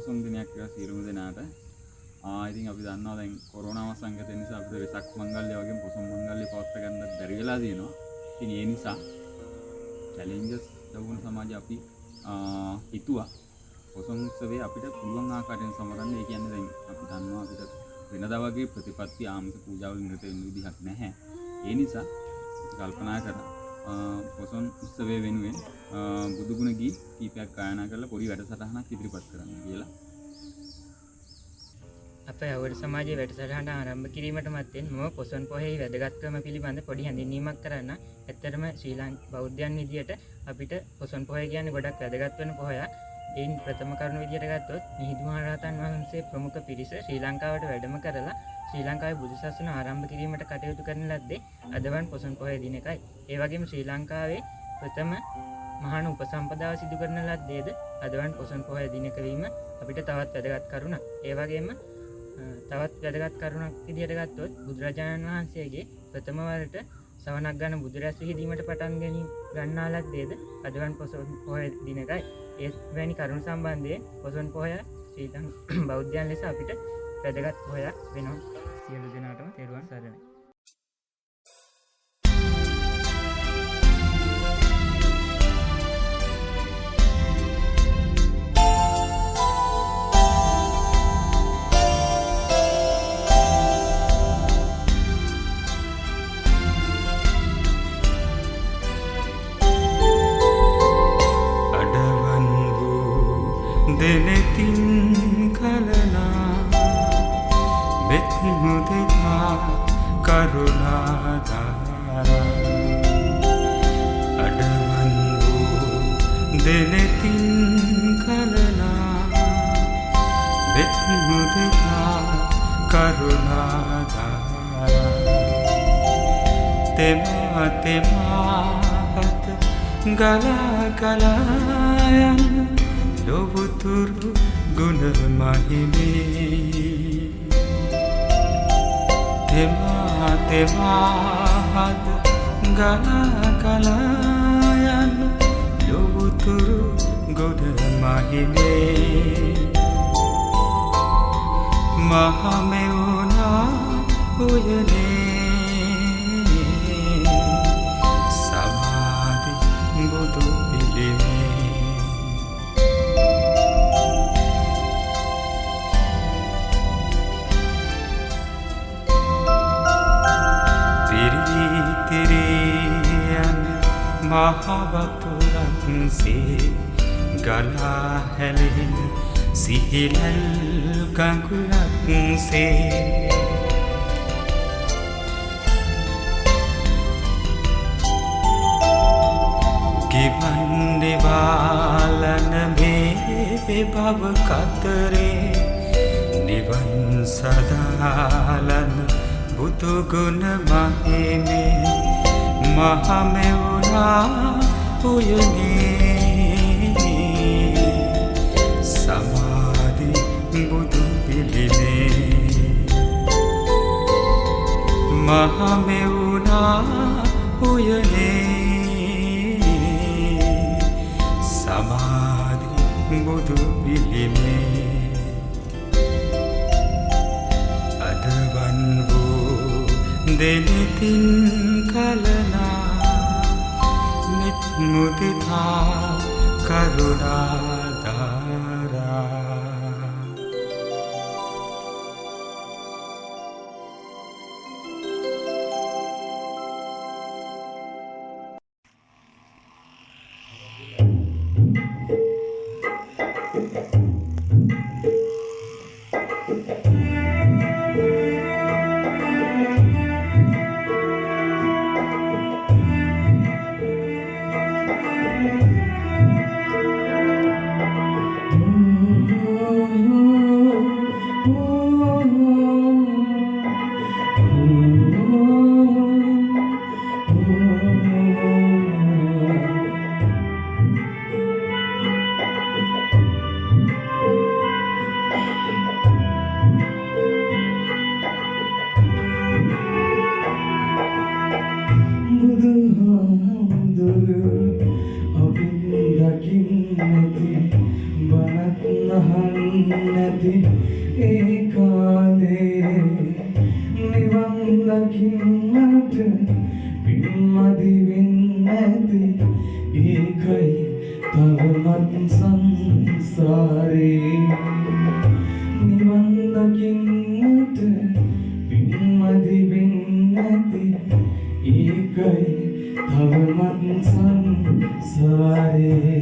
පොසොන් දිනයක් කියලා සියලුම දෙනාට. ඉතින් අපි දන්නවා දැන් කොරෝනා සංගතය නිසා අපිට වෙසක් මංගල්‍ය වගේම පොසොන් මංගල්‍ය පවත්වා ගන්න බැරි වෙලා තියෙනවා. ඉතින් ඒ නිසා චැලෙන්ජස් ලැබුණ සමාජය අපි හිතුවා පොසොන් උත්සවයේ අපිට පුළුවන් ආකාරයෙන් සමරන්න. ඒ කියන්නේ දැන් අපි දන්නවා අපිට වෙනදා වගේ ප්‍රතිපත්ති ආමස පූජාවලින් නිරත වෙන්න විදිහක් නැහැ. ඒ නිසා කල්පනා කරා පොසොන් උත්සවයේ වෙනුවෙන් බුදුගුණ ගී කීපයක් ගායනා කරලා පොඩි වැඩසටහනක් ඉදිරිපත් කරන්න කියලා. අපේ අවුරුදු සමාජයේ වැඩසටහන ආරම්භ කිරීමට මත්තෙන් මම පොසොන් පොහේ වැදගත්කම පිළිබඳ පොඩි හැඳින්වීමක් කරන්න. ඇත්තටම ශ්‍රී බෞද්ධයන් විදියට අපිට පොසොන් පොහේ කියන්නේ ගොඩක් වැදගත් වෙන පොහොයක්. ඒන් ප්‍රථම කරුණ විදියට ගත්තොත් මිහිඳු මහ රහතන් වහන්සේ ප්‍රමුඛ පිරිස ශ්‍රී ලංකාවට වැඩම කරලා ශ්‍රී ලංකාවේ බුදු සසුන ආරම්භ කිරීමට කටයුතු කරන ලද්දේ අදවන් පොසොන් පොහේ දිනකයි. ඒ වගේම ශ්‍රී ලංකාවේ ප්‍රථම මහාන උපසම්පදාව සිදු කරන ලද්දේද අදවන් පොසොන් පොහේ දිනක වීම අපිට තවත් වැදගත් කරුණක්. ඒ වගේම තවත් වැදගත් කරුණක් විදියට ගත්තොත් බුදුරජාණන් වහන්සේගේ ප්‍රථම වරට සවනක් ගන්න බුදුරැස් විහිදීමට පටන් ගන්නා ලද්දේද අදවන් පොසොන් පොහේ දිනකයි. ඒ වැනි කරුණු සම්බන්ධයෙන් පොසොන් පොහොය ශ්‍රී ලංකා බෞද්ධයන් ලෙස අපිට වැදගත් පොහොයක් වෙනවා. සියලු දෙනාටම තෙරුවන් සරණයි. දෙනෙතින් කලනා මෙත් මුදිතා කරුණාදාරා අඩවන් වූ දෙනෙතින් කලනා මෙත් මුදිතා කරුණාදාරා තෙමා තෙමාපත ගලා ගලා යන ලොවුතුරු ගුණ මහිමේ තෙමා තෙමාහද ගලා ගලා යන ලොවුතුරු ගුණ මහිමේ මහමෙවුනා උයනේ සමාධි බුදු පිළිමේ මහවතුරක්සේ ගලා හැලෙන සිහිලල් ගඟුලක්සේ ගිවන්නේ වාලන මේ බව කතරේ නිවන් සදාලන බුදුගුණ මහිමේ මහමෙවුනා උයනේ සමාධි බුදු පිළිමේ මහමෙවුනා උයනේ සමාධි බුදු පිළිමේ අදවන් වූ දෙනෙතින් කලනා මෙත් මුදිතා කරුණාදාරා නැති ඒ කාලේ නිවන් දකින්නට පින්මදි වෙන්නේ නැති ඒකයි තවමත් සංසාරේ නිවන් දකින්නට පින්මදි වෙන්නේ නැති ඒකයි තවමත් සංසාරේ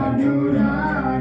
Anuradha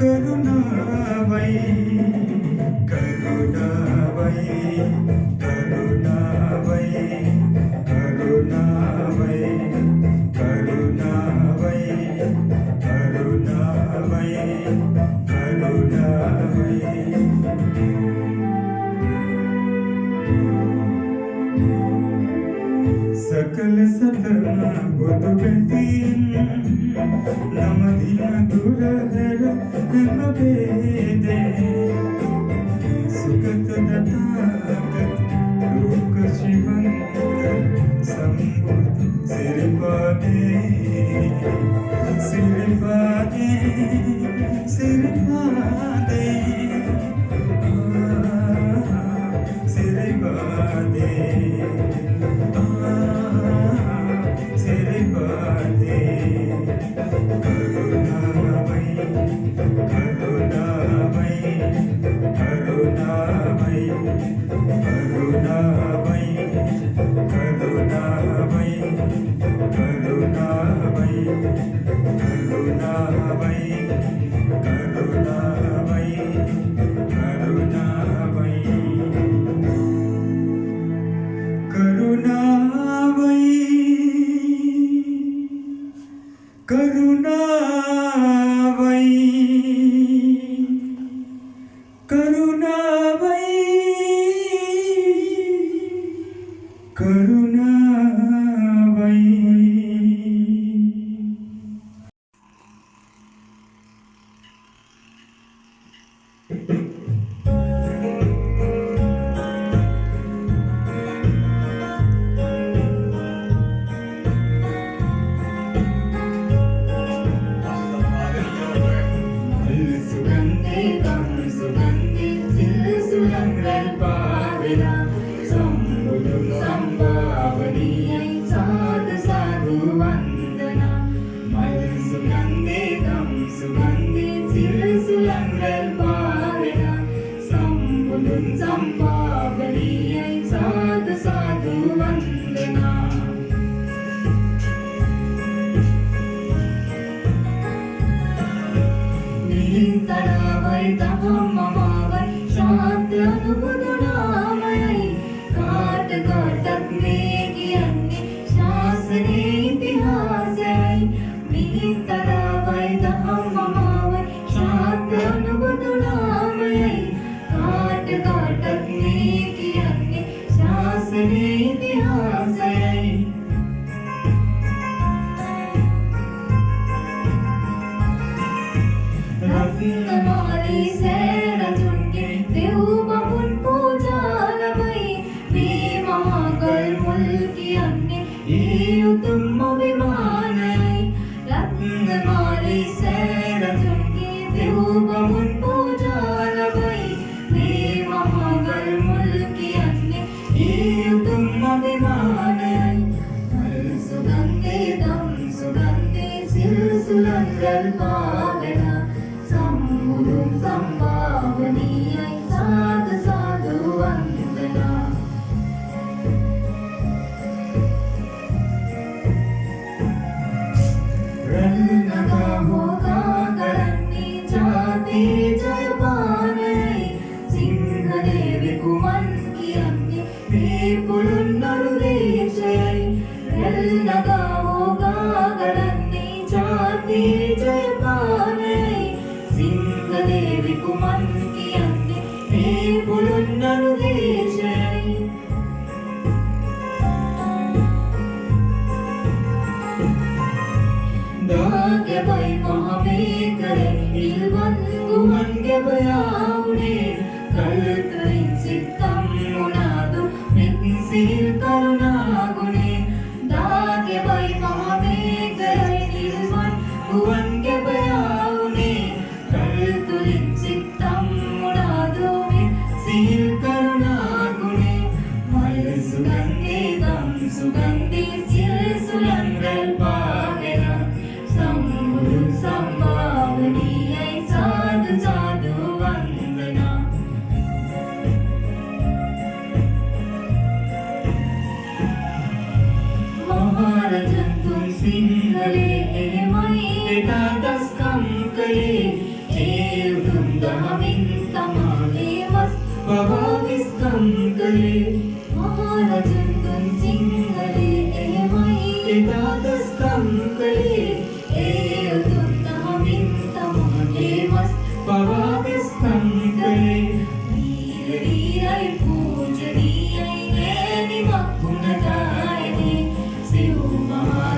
Kरुणावै බුදු පැතියෙන් නමදින දුරහැර හැම වේදේ සුගත දතාගත ලෝක ජීවන්ත සම්බුදු සිරිපාදේ සිරිපාදේ සිරිපාදේ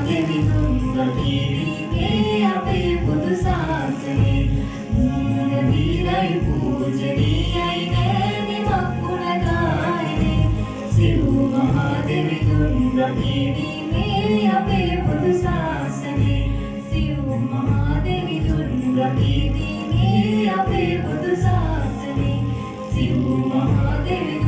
Devi ගීවීමේ අපේ බුදු සාසනේ සිව් මහදෙවි දුර්ගා ගීවීමේ අපේ බුදු සාසනේ සිව් මහදෙවි